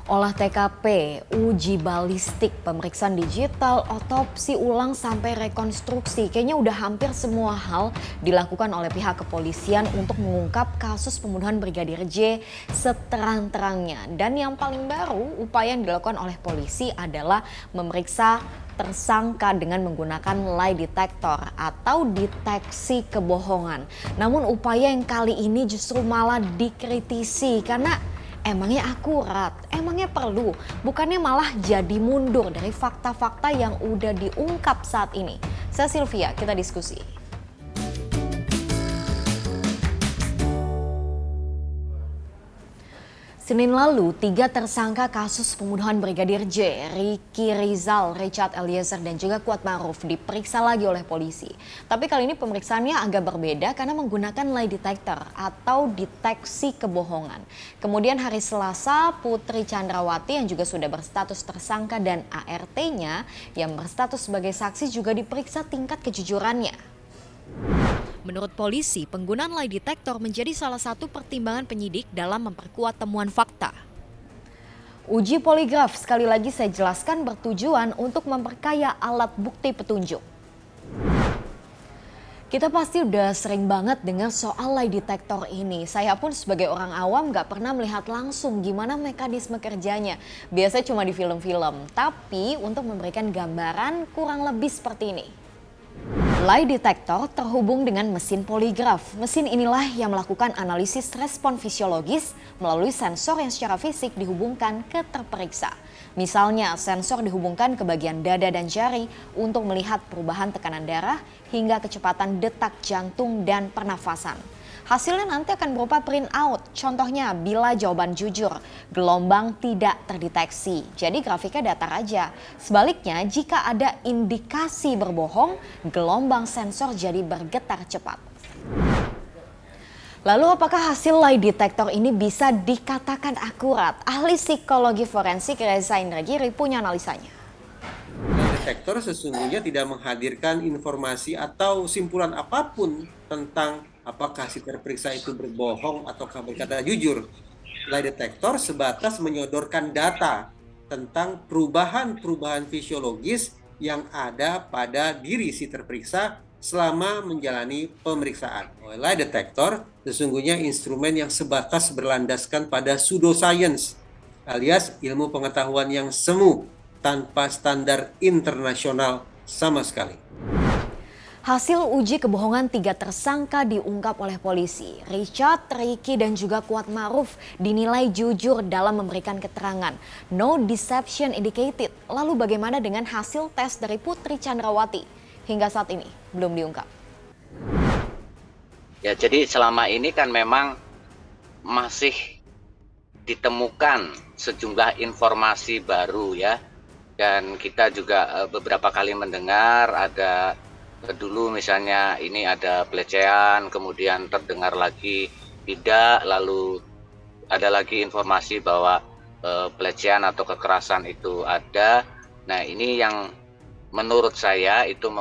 Olah TKP, uji balistik, pemeriksaan digital, otopsi ulang sampai rekonstruksi. Kayaknya udah hampir semua hal dilakukan oleh pihak kepolisian untuk mengungkap kasus pembunuhan Brigadir J seterang-terangnya. Dan yang paling baru, upaya yang dilakukan oleh polisi adalah memeriksa tersangka dengan menggunakan lie detector atau deteksi kebohongan. Namun upaya yang kali ini justru malah dikritisi karena emangnya akurat, emangnya perlu, bukannya malah jadi mundur dari fakta-fakta yang udah diungkap saat ini. Saya Sylvia, kita diskusi. Senin lalu, 3 tersangka kasus pembunuhan Brigadir J, Ricky Rizal, Richard Eliezer, dan juga Kuat Maruf diperiksa lagi oleh polisi. Tapi kali ini pemeriksaannya agak berbeda karena menggunakan lie detector atau deteksi kebohongan. Kemudian hari Selasa, Putri Chandrawati yang juga sudah berstatus tersangka dan ART-nya yang berstatus sebagai saksi juga diperiksa tingkat kejujurannya. Menurut polisi, penggunaan lie detector menjadi salah satu pertimbangan penyidik dalam memperkuat temuan fakta. Uji poligraf, sekali lagi saya jelaskan, bertujuan untuk memperkaya alat bukti petunjuk. Kita pasti udah sering banget dengar soal lie detector ini. Saya pun sebagai orang awam gak pernah melihat langsung gimana mekanisme kerjanya. Biasanya cuma di film-film, tapi untuk memberikan gambaran kurang lebih seperti ini. Lie detector terhubung dengan mesin poligraf. Mesin inilah yang melakukan analisis respon fisiologis melalui sensor yang secara fisik dihubungkan ke terperiksa. Misalnya, sensor dihubungkan ke bagian dada dan jari untuk melihat perubahan tekanan darah hingga kecepatan detak jantung dan pernafasan. Hasilnya nanti akan berupa print out. Contohnya bila jawaban jujur, gelombang tidak terdeteksi. Jadi grafiknya datar aja. Sebaliknya jika ada indikasi berbohong, gelombang sensor jadi bergetar cepat. Lalu apakah hasil lie detector ini bisa dikatakan akurat? Ahli psikologi forensik Reza Indragiri punya analisanya. Detektor sesungguhnya tidak menghadirkan informasi atau simpulan apapun tentang apakah si terperiksa itu berbohong ataukah berkata jujur. Lie detektor sebatas menyodorkan data tentang perubahan-perubahan fisiologis yang ada pada diri si terperiksa selama menjalani pemeriksaan. Lie detektor sesungguhnya instrumen yang sebatas berlandaskan pada pseudoscience alias ilmu pengetahuan yang semu tanpa standar internasional sama sekali. Hasil uji kebohongan 3 tersangka diungkap oleh polisi. Richard, Ricky, dan juga Kuat Maruf dinilai jujur dalam memberikan keterangan. No deception indicated. Lalu bagaimana dengan hasil tes dari Putri Chandrawati? Hingga saat ini belum diungkap. Ya, jadi selama ini kan memang masih ditemukan sejumlah informasi baru ya. Dan kita juga beberapa kali mendengar ada dulu misalnya ini ada pelecehan, kemudian terdengar lagi tidak, lalu ada lagi informasi bahwa pelecehan atau kekerasan itu ada. Nah, ini yang menurut saya itu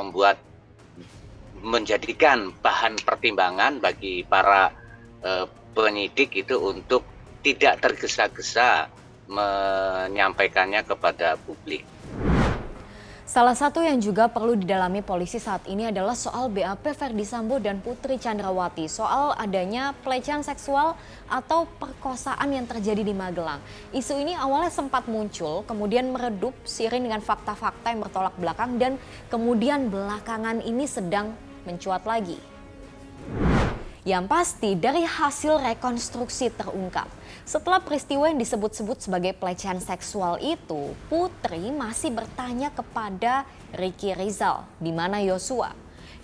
menjadikan bahan pertimbangan bagi para penyidik itu untuk tidak tergesa-gesa menyampaikannya kepada publik. Salah satu yang juga perlu didalami polisi saat ini adalah soal BAP Ferdy Sambo dan Putri Chandrawati. Soal adanya pelecehan seksual atau perkosaan yang terjadi di Magelang. Isu ini awalnya sempat muncul, kemudian meredup seiring dengan fakta-fakta yang bertolak belakang dan kemudian belakangan ini sedang mencuat lagi. Yang pasti dari hasil rekonstruksi terungkap. Setelah peristiwa yang disebut-sebut sebagai pelecehan seksual itu, Putri masih bertanya kepada Ricky Rizal, di mana Yosua.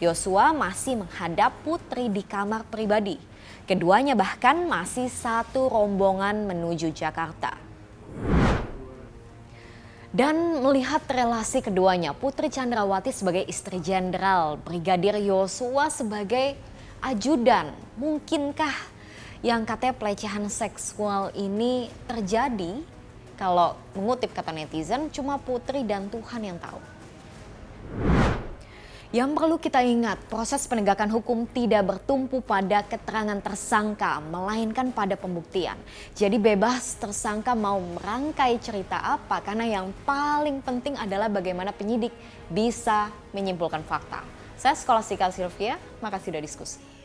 Yosua masih menghadap Putri di kamar pribadi. Keduanya bahkan masih satu rombongan menuju Jakarta. Dan melihat relasi keduanya, Putri Chandrawati sebagai istri jenderal, Brigadir Yosua sebagai ajudan, mungkinkah yang katanya pelecehan seksual ini terjadi? Kalau mengutip kata netizen, cuma Putri dan Tuhan yang tahu. Yang perlu kita ingat, proses penegakan hukum tidak bertumpu pada keterangan tersangka, melainkan pada pembuktian. Jadi bebas tersangka mau merangkai cerita apa, karena yang paling penting adalah bagaimana penyidik bisa menyimpulkan fakta. Saya Skolastika Sylvia, makasih sudah diskusi.